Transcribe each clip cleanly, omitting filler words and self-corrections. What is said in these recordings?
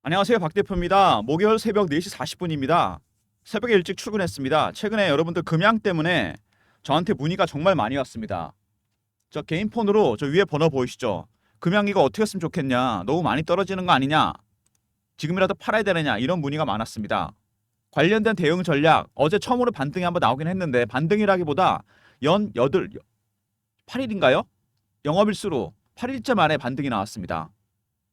안녕하세요. 박 대표입니다. 목요일 새벽 4시 40분입니다. 새벽에 일찍 출근했습니다. 최근에 여러분들 금양 때문에 저한테 문의가 정말 많이 왔습니다. 저 개인 폰으로 저 위에 번호 보이시죠? 금양기가 어떻게 했으면 좋겠냐? 너무 많이 떨어지는 거 아니냐? 지금이라도 팔아야 되느냐? 이런 문의가 많았습니다. 관련된 대응 전략 어제 처음으로 반등이 한번 나오긴 했는데 반등이라기보다 연 8일인가요? 영업일수로 8일째 만에 반등이 나왔습니다.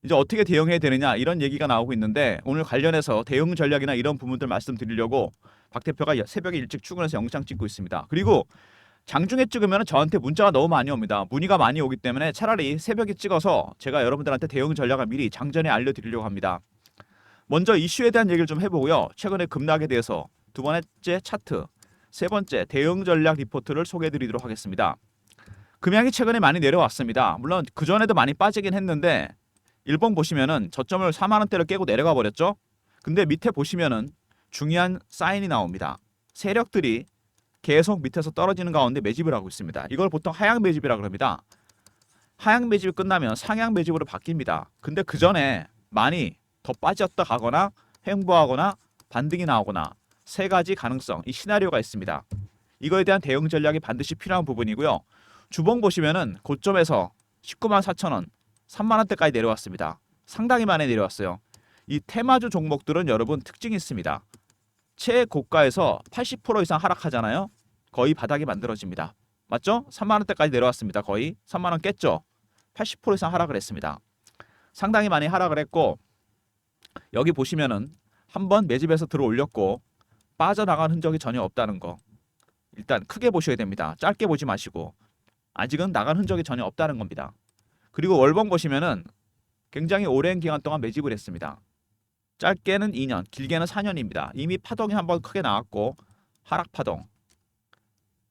이제 어떻게 대응해야 되느냐 이런 얘기가 나오고 있는데 오늘 관련해서 대응 전략이나 이런 부분들 말씀드리려고 박 대표가 새벽에 일찍 출근해서 영상 찍고 있습니다. 그리고 장중에 찍으면 저한테 문자가 너무 많이 옵니다. 문의가 많이 오기 때문에 차라리 새벽에 찍어서 제가 여러분들한테 대응 전략을 미리 장전에 알려드리려고 합니다. 먼저 이슈에 대한 얘기를 좀 해보고요. 최근에 급락에 대해서 두 번째 차트, 세 번째 대응 전략 리포트를 소개해드리도록 하겠습니다. 금양이 최근에 많이 내려왔습니다. 물론 그전에도 많이 빠지긴 했는데 일봉 보시면은 저점을 4만 원대를 깨고 내려가 버렸죠. 근데 밑에 보시면은 중요한 사인이 나옵니다. 세력들이 계속 밑에서 떨어지는 가운데 매집을 하고 있습니다. 이걸 보통 하향 매집이라 그럽니다. 하향 매집이 끝나면 상향 매집으로 바뀝니다. 근데 그 전에 많이 더 빠졌다 가거나 횡보하거나 반등이 나오거나 세 가지 가능성, 이 시나리오가 있습니다. 이거에 대한 대응 전략이 반드시 필요한 부분이고요. 주봉 보시면은 고점에서 19만 4천 원, 3만 원대까지 내려왔습니다. 상당히 많이 내려왔어요. 이 테마주 종목들은 여러분 특징이 있습니다. 최고가에서 80% 이상 하락하잖아요. 거의 바닥이 만들어집니다. 맞죠? 3만 원대까지 내려왔습니다. 거의 3만 원 깼죠. 80% 이상 하락을 했습니다. 상당히 많이 하락을 했고 여기 보시면은 한번 매집해서 들어 올렸고 빠져나간 흔적이 전혀 없다는 거. 일단 크게 보셔야 됩니다. 짧게 보지 마시고 아직은 나간 흔적이 전혀 없다는 겁니다. 그리고 월봉 보시면은 굉장히 오랜 기간 동안 매집을 했습니다. 짧게는 2년, 길게는 4년입니다. 이미 파동이 한번 크게 나왔고 하락 파동.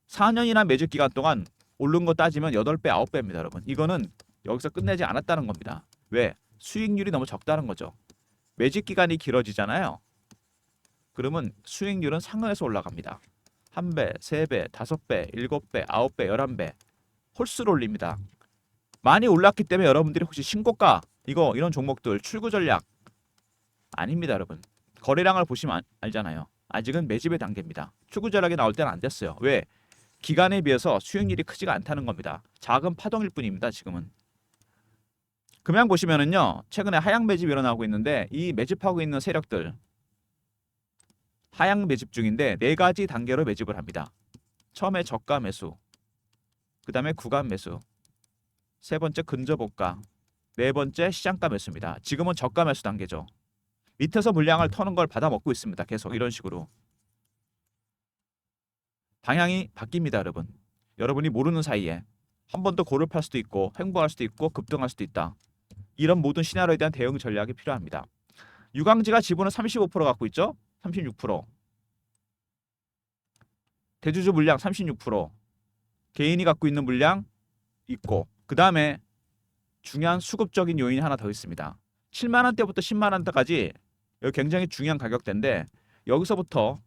4년이나 매집 기간 동안 오른 거 따지면 8배, 9배입니다, 여러분. 이거는 여기서 끝내지 않았다는 겁니다. 왜? 수익률이 너무 적다는 거죠. 매집 기간이 길어지잖아요. 그러면 수익률은 상한에서 올라갑니다. 1배, 3배, 5배, 7배, 9배, 11배. 홀수로 올립니다. 많이 올랐기 때문에 여러분들이 혹시 신고가 이런 종목들 출구 전략 아닙니다, 여러분. 거래량을 보시면 알잖아요. 아직은 매집의 단계입니다. 출구 전략이 나올 때는 안 됐어요. 왜? 기간에 비해서 수익률이 크지가 않다는 겁니다. 작은 파동일 뿐입니다, 지금은. 금양 보시면은요. 최근에 하향 매집이 일어나고 있는데 이 매집하고 있는 세력들 하향 매집 중인데 네 가지 단계로 매집을 합니다. 처음에 저가 매수, 그다음에 구간 매수, 세 번째 근저보가, 네 번째 시장가 매수입니다. 지금은 저가 매수 단계죠. 밑에서 물량을 터는 걸 받아 먹고 있습니다. 계속 이런 식으로. 방향이 바뀝니다, 여러분. 여러분이 모르는 사이에 한 번 더 고를 팔 수도 있고 횡보할 수도 있고 급등할 수도 있다. 이런 모든 시나리오에 대한 대응 전략이 필요합니다. 유광지가 지분을 35% 갖고 있죠? 36%. 대주주 물량 36%. 개인이 갖고 있는 물량 있고 그다음에 중요한 수급적인 요인이 하나 더 있습니다. 7만 원대부터 10만 원대까지 여기 굉장히 중요한 가격대인데 여기서부터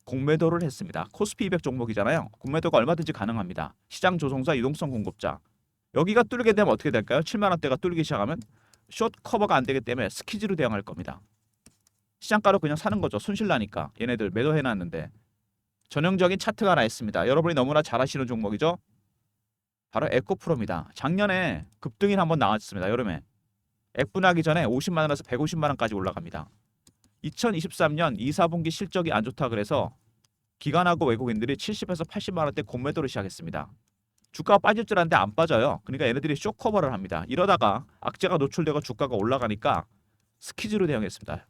공매도를 했습니다. 코스피 200 종목이잖아요. 공매도가 얼마든지 가능합니다. 시장 조종사, 유동성 공급자. 여기가 뚫리게 되면 어떻게 될까요? 7만 원대가 뚫리기 시작하면 숏 커버가 안 되기 때문에 스키즈로 대응할 겁니다. 시장가로 그냥 사는 거죠. 손실 나니까. 얘네들 매도해 놨는데. 전형적인 차트가 하나 있습니다. 여러분이 너무나 잘 아시는 종목이죠. 바로 에코프로입니다. 작년에 급등이 한번 나왔습니다. 여름에. 액분하기 전에 50만 원에서 150만 원까지 올라갑니다. 2023년 2, 4분기 실적이 안 좋다 그래서 기관하고 외국인들이 70에서 80만 원대 공매도를 시작했습니다. 주가가 빠질 줄 알았는데 안 빠져요. 그러니까 얘네들이 쇼커버를 합니다. 이러다가 악재가 노출되고 주가가 올라가니까 스키즈로 대응했습니다.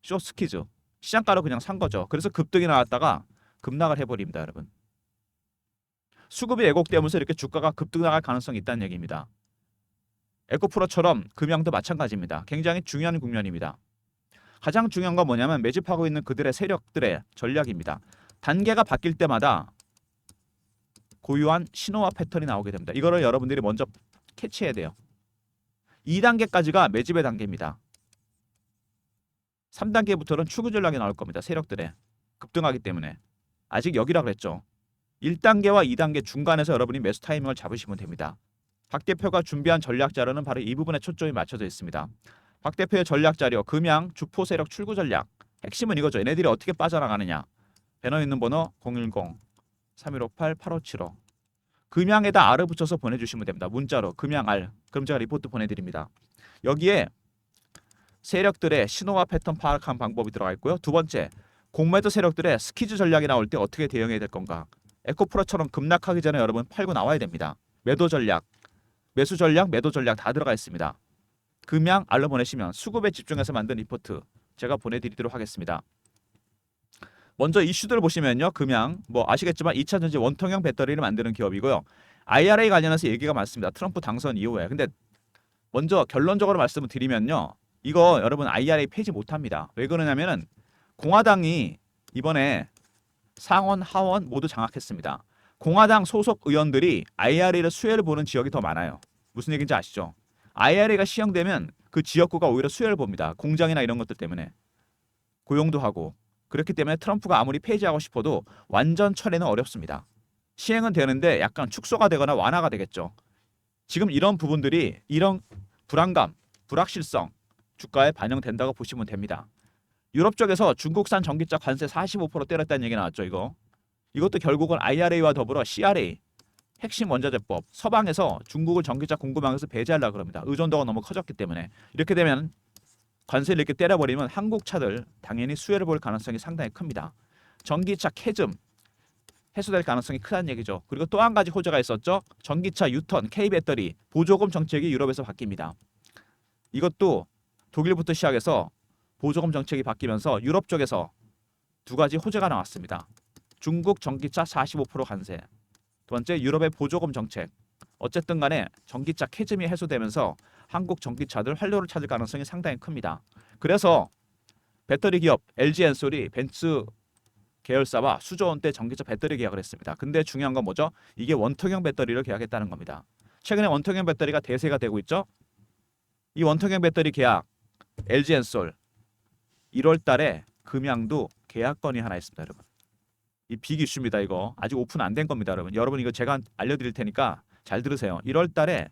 쇼 스키즈. 시장가로 그냥 산 거죠. 그래서 급등이 나왔다가 급락을 해버립니다, 여러분. 수급이 왜곡되면서 이렇게 주가가 급등 나갈 가능성이 있다는 얘기입니다. 에코프로처럼 금양도 마찬가지입니다. 굉장히 중요한 국면입니다. 가장 중요한 건 뭐냐면 매집하고 있는 그들의 세력들의 전략입니다. 단계가 바뀔 때마다 고유한 신호와 패턴이 나오게 됩니다. 이거를 여러분들이 먼저 캐치해야 돼요. 2단계까지가 매집의 단계입니다. 3단계부터는 추구 전략이 나올 겁니다. 세력들의 급등하기 때문에. 아직 여기라 그랬죠. 1단계와 2단계 중간에서 여러분이 매수 타이밍을 잡으시면 됩니다. 박 대표가 준비한 전략 자료는 바로 이 부분에 초점이 맞춰져 있습니다. 박 대표의 전략 자료, 금양 주포 세력 출구 전략. 핵심은 이거죠. 얘네들이 어떻게 빠져나가느냐. 배너 있는 번호 010-3158-8575. 금양에다 R을 붙여서 보내주시면 됩니다. 문자로 금양 R. 그럼 제가 리포트 보내드립니다. 여기에 세력들의 신호와 패턴 파악한 방법이 들어가 있고요. 두 번째, 공매도 세력들의 스퀴즈 전략이 나올 때 어떻게 대응해야 될 건가. 에코프로처럼 급락하기 전에 여러분 팔고 나와야 됩니다. 매도 전략, 매수 전략, 매도 전략 다 들어가 있습니다. 금양 R로 보내시면 수급에 집중해서 만든 리포트 제가 보내드리도록 하겠습니다. 먼저 이슈들을 보시면요. 금양 아시겠지만 2차전지 원통형 배터리를 만드는 기업이고요. IRA 관련해서 얘기가 많습니다. 트럼프 당선 이후에. 근데 먼저 결론적으로 말씀을 드리면요. 이거 여러분 IRA 폐지 못합니다. 왜 그러냐면은 공화당이 이번에 상원, 하원 모두 장악했습니다. 공화당 소속 의원들이 IRA를 수혜를 보는 지역이 더 많아요. 무슨 얘기인지 아시죠? IRA가 시행되면 그 지역구가 오히려 수혜를 봅니다. 공장이나 이런 것들 때문에. 고용도 하고. 그렇기 때문에 트럼프가 아무리 폐지하고 싶어도 완전 철회는 어렵습니다. 시행은 되는데 약간 축소가 되거나 완화가 되겠죠. 지금 이런 부분들이 이런 불안감, 불확실성 주가에 반영된다고 보시면 됩니다. 유럽 쪽에서 중국산 전기차 관세 45% 때렸다는 얘기 나왔죠. 이것도 결국은 IRA와 더불어 CRA 핵심 원자재법 서방에서 중국을 전기차 공급망에서 배제하려고 그럽니다. 의존도가 너무 커졌기 때문에. 이렇게 되면 관세를 이렇게 때려버리면 한국 차들 당연히 수혜를 볼 가능성이 상당히 큽니다. 전기차 캐즘 해소될 가능성이 크다는 얘기죠. 그리고 또 한 가지 호재가 있었죠. 전기차 유턴 K배터리 보조금 정책이 유럽에서 바뀝니다. 이것도 독일부터 시작해서 보조금 정책이 바뀌면서 유럽 쪽에서 두 가지 호재가 나왔습니다. 중국 전기차 45% 관세. 두 번째 유럽의 보조금 정책. 어쨌든 간에 전기차 캐즘이 해소되면서 한국 전기차들 활로를 찾을 가능성이 상당히 큽니다. 그래서 배터리 기업 LG엔솔이 벤츠 계열사와 수조 원대 전기차 배터리 계약을 했습니다. 근데 중요한 건 뭐죠? 이게 원통형 배터리를 계약했다는 겁니다. 최근에 원통형 배터리가 대세가 되고 있죠. 이 원통형 배터리 계약 LG엔솔 1월 달에 금양도 계약건이 하나 있습니다, 여러분. 이 빅 이슈입니다. 이거 아직 오픈 안 된 겁니다, 여러분. 여러분 이거 제가 알려드릴 테니까 잘 들으세요. 1월 달에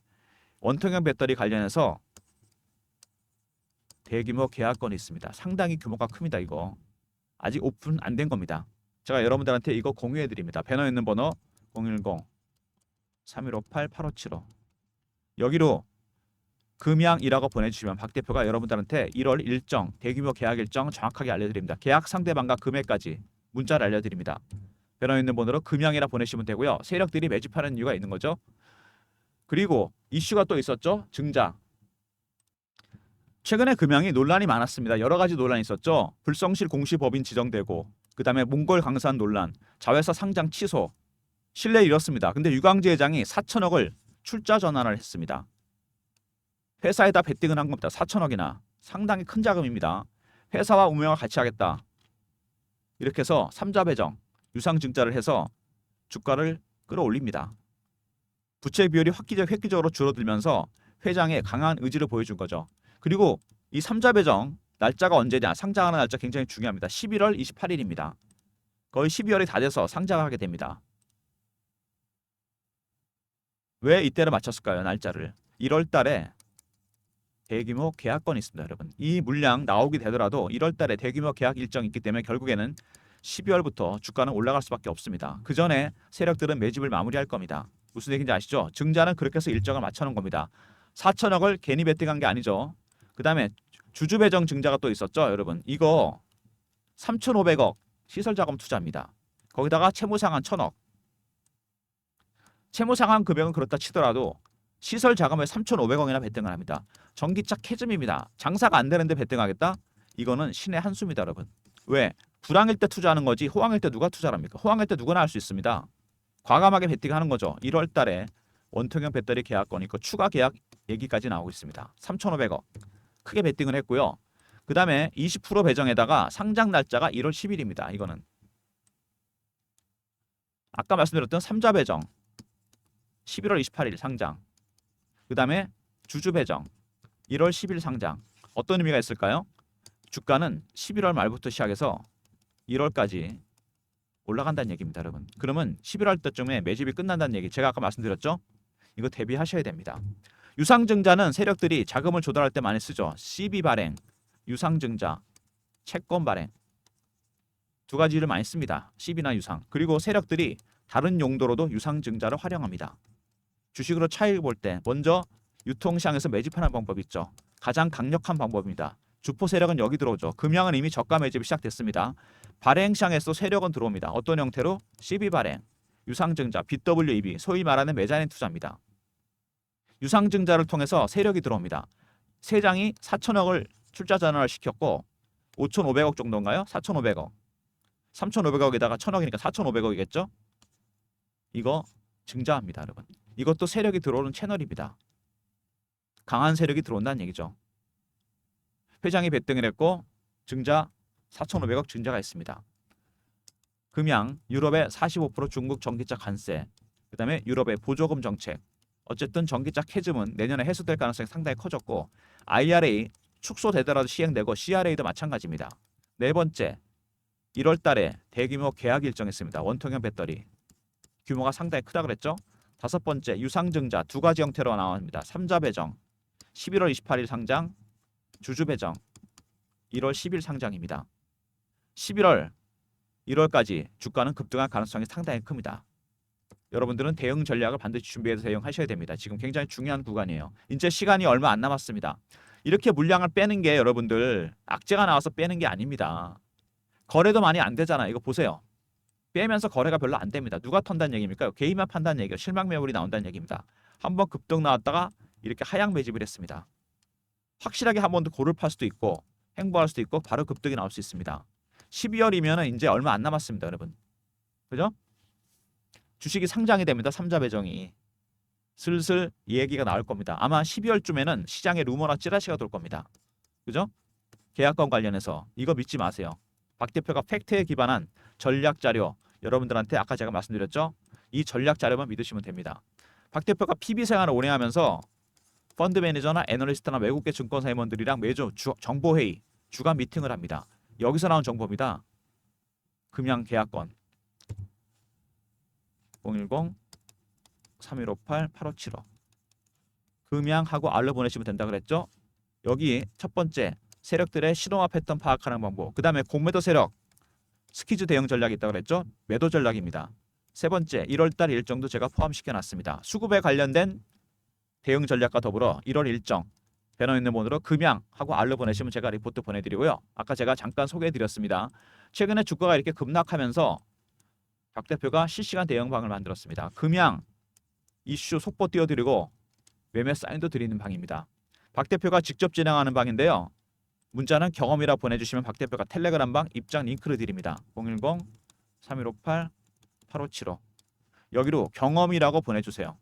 원통형 배터리 관련해서 대규모 계약건이 있습니다. 상당히 규모가 큽니다. 이거 아직 오픈 안 된 겁니다. 제가 여러분들한테 이거 공유해 드립니다. 배너 있는 번호 010-3158-8575 여기로 금양이라고 보내주시면 박 대표가 여러분들한테 1월 일정, 대규모 계약 일정 정확하게 알려드립니다. 계약 상대방과 금액까지 문자를 알려드립니다. 배너 있는 번호로 금양이라 보내시면 되고요. 세력들이 매집하는 이유가 있는 거죠. 그리고 이슈가 또 있었죠. 증자. 최근에 금양이 논란이 많았습니다. 여러 가지 논란이 있었죠. 불성실 공시법인 지정되고 그다음에 몽골 강산 논란, 자회사 상장 취소, 신뢰 잃었습니다. 근데 유광재 회장이 4천억을 출자 전환을 했습니다. 회사에다 베팅을 한 겁니다. 4천억이나 상당히 큰 자금입니다. 회사와 운명을 같이 하겠다. 이렇게 해서 3자 배정, 유상증자를 해서 주가를 끌어올립니다. 부채 비율이 획기적으로 줄어들면서 회장의 강한 의지를 보여준 거죠. 그리고 이 3자 배정 날짜가 언제냐, 상장하는 날짜 굉장히 중요합니다. 11월 28일입니다. 거의 12월이 다 돼서 상장을 하게 됩니다. 왜 이때를 맞췄을까요? 날짜를. 1월 달에 대규모 계약건이 있습니다, 여러분. 이 물량 나오게 되더라도 1월 달에 대규모 계약 일정이 있기 때문에 결국에는 12월부터 주가는 올라갈 수밖에 없습니다. 그 전에 세력들은 매집을 마무리할 겁니다. 무슨 얘기인지 아시죠? 증자는 그렇게 해서 일정을 맞춰놓은 겁니다. 4천억을 괜히 베팅한 게 아니죠. 그 다음에 주주배정 증자가 또 있었죠, 여러분. 이거 3,500억 시설자금 투자입니다. 거기다가 채무상환 1,000억. 채무상환 금액은 그렇다 치더라도 시설자금에 3,500억이나 베팅을 합니다. 전기차 캐즘입니다. 장사가 안 되는데 베팅하겠다? 이거는 신의 한 수입니다, 여러분. 왜? 불황일 때 투자하는 거지 호황일 때 누가 투자를 합니까? 호황일 때 누구나 할 수 있습니다. 과감하게 베팅하는 거죠. 1월 달에 원통형 배터리 계약건이 그 추가 계약 얘기까지 나오고 있습니다. 3,500억. 크게 베팅을 했고요. 그 다음에 20% 배정에다가 상장 날짜가 1월 10일입니다. 이거는. 아까 말씀드렸던 3자 배정. 11월 28일 상장. 그 다음에 주주 배정. 1월 10일 상장. 어떤 의미가 있을까요? 주가는 11월 말부터 시작해서 1월까지 올라간다는 얘기입니다, 여러분. 그러면 11월 때쯤에 매집이 끝난다는 얘기. 제가 아까 말씀드렸죠? 이거 대비하셔야 됩니다. 유상증자는 세력들이 자금을 조달할 때 많이 쓰죠. 시비 발행, 유상증자, 채권 발행 두 가지를 많이 씁니다. 시비나 유상. 그리고 세력들이 다른 용도로도 유상증자를 활용합니다. 주식으로 차익을 볼 때 먼저 유통시장에서 매집하는 방법이 있죠. 가장 강력한 방법입니다. 주포 세력은 여기 들어오죠. 금양은 이미 저가 매집이 시작됐습니다. 발행시장에서 세력은 들어옵니다. 어떤 형태로? CB 발행, 유상증자, BWEB, 소위 말하는 메자닌 투자입니다. 유상증자를 통해서 세력이 들어옵니다. 세 장이 4천억을 출자 전환을 시켰고 5,500억 정도인가요? 4,500억. 3,500억에다가 1,000억이니까 4,500억이겠죠? 이거 증자합니다, 여러분. 이것도 세력이 들어오는 채널입니다. 강한 세력이 들어온다는 얘기죠. 회장이 배당을 했고 증자 4,500억 증자가 있습니다. 금양, 유럽의 45% 중국 전기차 관세, 그 다음에 유럽의 보조금 정책. 어쨌든 전기차 캐즘은 내년에 해소될 가능성이 상당히 커졌고 IRA 축소되더라도 시행되고 CRA도 마찬가지입니다. 네 번째, 1월 달에 대규모 계약 일정했습니다. 원통형 배터리. 규모가 상당히 크다 그랬죠. 다섯 번째, 유상증자 두 가지 형태로 나옵니다. 3자 배정, 11월 28일 상장, 주주 배정, 1월 10일 상장입니다. 11월, 1월까지 주가는 급등할 가능성이 상당히 큽니다. 여러분들은 대응 전략을 반드시 준비해서 대응하셔야 됩니다. 지금 굉장히 중요한 구간이에요. 이제 시간이 얼마 안 남았습니다. 이렇게 물량을 빼는 게 여러분들 악재가 나와서 빼는 게 아닙니다. 거래도 많이 안 되잖아요. 이거 보세요. 빼면서 거래가 별로 안 됩니다. 누가 턴다는 얘기입니까? 개인만 판다는 얘기예요. 실망 매물이 나온다는 얘기입니다. 한번 급등 나왔다가 이렇게 하향 매집을 했습니다. 확실하게 한 번 더 고를 팔 수도 있고 행보할 수도 있고 바로 급등이 나올 수 있습니다. 12월이면 이제 얼마 안 남았습니다, 여러분. 그죠? 주식이 상장이 됩니다. 3자 배정이. 슬슬 이 얘기가 나올 겁니다. 아마 12월쯤에는 시장에 루머나 찌라시가 돌 겁니다. 그죠? 계약권 관련해서 이거 믿지 마세요. 박 대표가 팩트에 기반한 전략 자료 여러분들한테 아까 제가 말씀드렸죠? 이 전략 자료만 믿으시면 됩니다. 박 대표가 PB 생활을 오래 하면서 펀드 매니저나 애널리스트나 외국계 증권사 임원들이랑 매주 정보회의, 주간 미팅을 합니다. 여기서 나온 정보입니다. 금양 계약권 010-3158-8575 금양하고 알로 보내시면 된다 그랬죠? 여기 첫 번째 세력들의 신호와 패턴 파악하는 방법, 그 다음에 공매도 세력 스퀴즈 대응 전략이 있다고 그랬죠? 매도 전략입니다. 세 번째 1월달 일정도 제가 포함시켜놨습니다. 수급에 관련된 대응 전략과 더불어 1월 일정 배너 있는 번호로 금양하고 알로 보내시면 제가 리포트 보내드리고요. 아까 제가 잠깐 소개해드렸습니다. 최근에 주가가 이렇게 급락하면서 박 대표가 실시간 대응방을 만들었습니다. 금양 이슈 속보 띄워드리고 매매 사인도 드리는 방입니다. 박 대표가 직접 진행하는 방인데요. 문자는 경험이라 보내주시면 박 대표가 텔레그램 방 입장 링크를 드립니다. 010-3158-8575 여기로 경험이라고 보내주세요.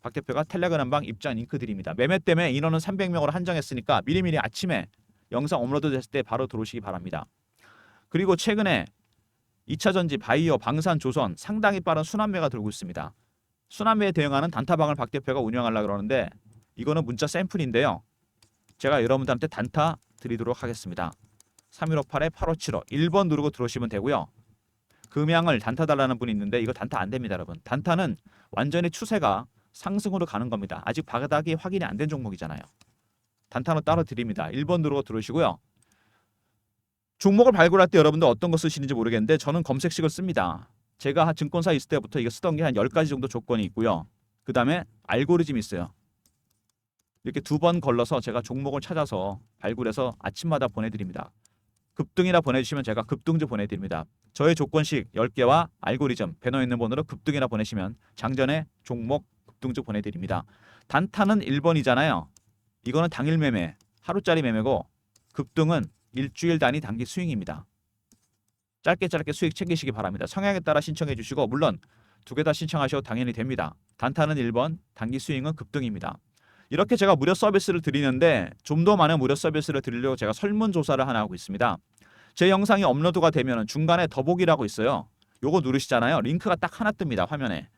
박 대표가 텔레그램 방 입장 링크 드립니다. 매매 때문에 인원은 300명으로 한정했으니까 미리미리 아침에 영상 업로드 됐을 때 바로 들어오시기 바랍니다. 그리고 최근에 2차전지, 바이오, 방산, 조선 상당히 빠른 순환매가 들고 있습니다. 순환매에 대응하는 단타방을 박 대표가 운영하려고 그러는데 이거는 문자 샘플인데요. 제가 여러분들한테 단타 드리도록 하겠습니다. 3158-8575 1번 누르고 들어오시면 되고요. 금양을 단타 달라는 분이 있는데 이거 단타 안 됩니다, 여러분. 단타는 완전히 추세가 상승으로 가는 겁니다. 아직 바닥이 확인이 안 된 종목이잖아요. 단타는 따로 드립니다. 1번 누르고 들어오시고요. 종목을 발굴할 때 여러분들 어떤 거 쓰시는지 모르겠는데 저는 검색식을 씁니다. 제가 증권사 있을 때부터 이거 쓰던 게 한 10가지 정도 조건이 있고요. 그 다음에 알고리즘이 있어요. 이렇게 두 번 걸러서 제가 종목을 찾아서 발굴해서 아침마다 보내드립니다. 급등이라 보내주시면 제가 급등주 보내드립니다. 저의 조건식 10개와 알고리즘 배너 있는 번호로 급등이라 보내시면 장전에 종목 급등주 보내드립니다. 단타는 1번이잖아요. 이거는 당일 매매, 하루짜리 매매고 급등은 일주일 단위 단기 스윙입니다. 짧게 수익 챙기시기 바랍니다. 성향에 따라 신청해 주시고 물론 두 개 다 신청하셔도 당연히 됩니다. 단타는 1번, 단기 스윙은 급등입니다. 이렇게 제가 무료 서비스를 드리는데 좀 더 많은 무료 서비스를 드리려고 제가 설문조사를 하나 하고 있습니다. 제 영상이 업로드가 되면 중간에 더보기라고 있어요. 요거 누르시잖아요. 링크가 딱 하나 뜹니다. 화면에.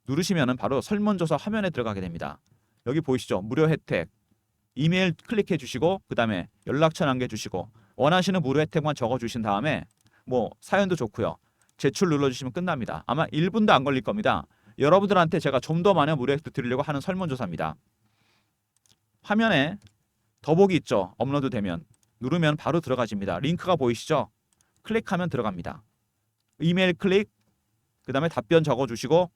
누르시면 바로 설문조사 화면에 들어가게 됩니다. 여기 보이시죠? 무료 혜택. 이메일 클릭해 주시고 그 다음에 연락처 남겨주시고 원하시는 무료 혜택만 적어주신 다음에 뭐 사연도 좋고요. 제출 눌러주시면 끝납니다. 아마 1분도 안 걸릴 겁니다. 여러분들한테 제가 좀 더 많은 무료 혜택 드리려고 하는 설문조사입니다. 화면에 더보기 있죠. 업로드 되면 누르면 바로 들어가집니다. 링크가 보이시죠? 클릭하면 들어갑니다. 이메일 클릭, 그 다음에 답변 적어주시고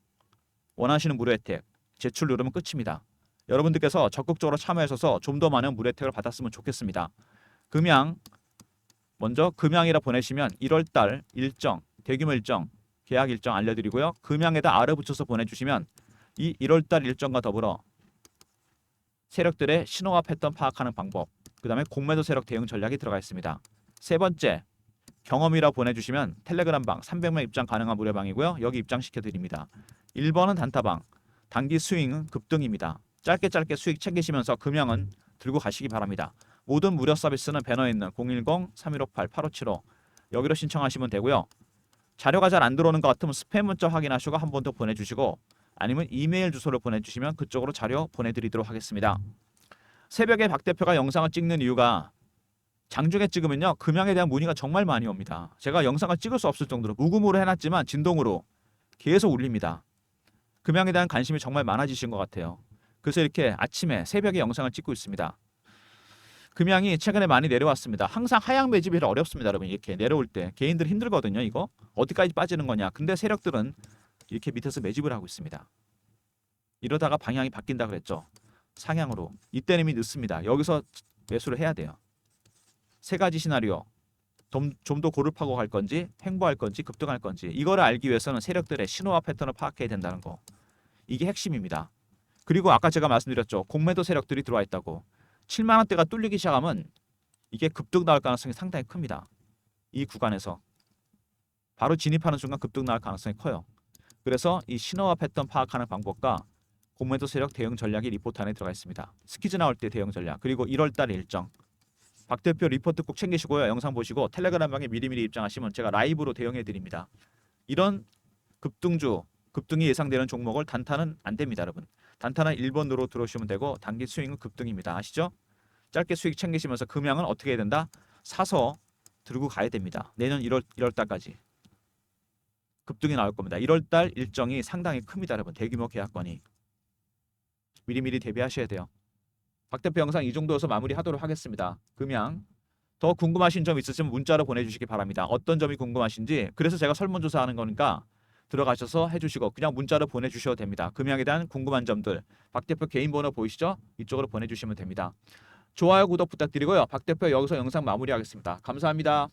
원하시는 무료 혜택 제출 누르면 끝입니다. 여러분들께서 적극적으로 참여하셔서 좀 더 많은 무료 혜택을 받았으면 좋겠습니다. 금양, 먼저 금양이라 보내시면 1월달 일정, 대규모 일정, 계약 일정 알려드리고요. 금양에다 알을 붙여서 보내주시면 이 1월달 일정과 더불어 세력들의 신호와 패턴 파악하는 방법, 그 다음에 공매도 세력 대응 전략이 들어가 있습니다. 세 번째, 경험이라 보내주시면 텔레그램방 300명 입장 가능한 무료방이고요. 여기 입장시켜드립니다. 1번은 단타방, 단기 스윙은 급등입니다. 짧게 수익 챙기시면서 금양은 들고 가시기 바랍니다. 모든 무료 서비스는 배너에 있는 010-3158-8575 여기로 신청하시면 되고요. 자료가 잘 안 들어오는 것 같으면 스팸 문자 확인하시고 한 번 더 보내주시고 아니면 이메일 주소를 보내주시면 그쪽으로 자료 보내드리도록 하겠습니다. 새벽에 박 대표가 영상을 찍는 이유가 장중에 찍으면요 금양에 대한 문의가 정말 많이 옵니다. 제가 영상을 찍을 수 없을 정도로 무음으로 해놨지만 진동으로 계속 울립니다. 금양에 대한 관심이 정말 많아지신 것 같아요. 그래서 이렇게 아침에 새벽에 영상을 찍고 있습니다. 금양이 최근에 많이 내려왔습니다. 항상 하향 매집이 어렵습니다. 여러분 이렇게 내려올 때 개인들 힘들거든요. 이거 어디까지 빠지는 거냐. 근데 세력들은 이렇게 밑에서 매집을 하고 있습니다. 이러다가 방향이 바뀐다 그랬죠. 상향으로. 이때는 이미 늦습니다. 여기서 매수를 해야 돼요. 세 가지 시나리오. 좀 더 고르파고 갈 건지 횡보할 건지 급등할 건지 이거를 알기 위해서는 세력들의 신호와 패턴을 파악해야 된다는 거. 이게 핵심입니다. 그리고 아까 제가 말씀드렸죠. 공매도 세력들이 들어와 있다고. 7만 원대가 뚫리기 시작하면 이게 급등 나올 가능성이 상당히 큽니다. 이 구간에서 바로 진입하는 순간 급등 나올 가능성이 커요. 그래서 이 신호와 패턴 파악하는 방법과 공매도 세력 대응 전략이 리포트 안에 들어가 있습니다. 스키즈 나올 때 대응 전략 그리고 1월달 일정 박 대표 리포트 꼭 챙기시고요. 영상 보시고 텔레그램방에 미리미리 입장하시면 제가 라이브로 대응해 드립니다. 이런 급등이 예상되는 종목을 단타는 안 됩니다. 여러분. 단타는 1번으로 들어오시면 되고 단기 스윙은 급등입니다. 아시죠? 짧게 수익 챙기시면서 금양은 어떻게 해야 된다? 사서 들고 가야 됩니다. 내년 1월달까지 급등이 나올 겁니다. 1월달 일정이 상당히 큽니다. 여러분. 대규모 계약권이. 미리미리 대비하셔야 돼요. 박 대표 영상 이 정도여서 마무리하도록 하겠습니다. 금양 더 궁금하신 점 있으시면 문자로 보내주시기 바랍니다. 어떤 점이 궁금하신지 그래서 제가 설문조사하는 거니까 들어가셔서 해주시고 그냥 문자로 보내주셔도 됩니다. 금양에 대한 궁금한 점들 박 대표 개인 번호 보이시죠? 이쪽으로 보내주시면 됩니다. 좋아요 구독 부탁드리고요. 박 대표 여기서 영상 마무리하겠습니다. 감사합니다.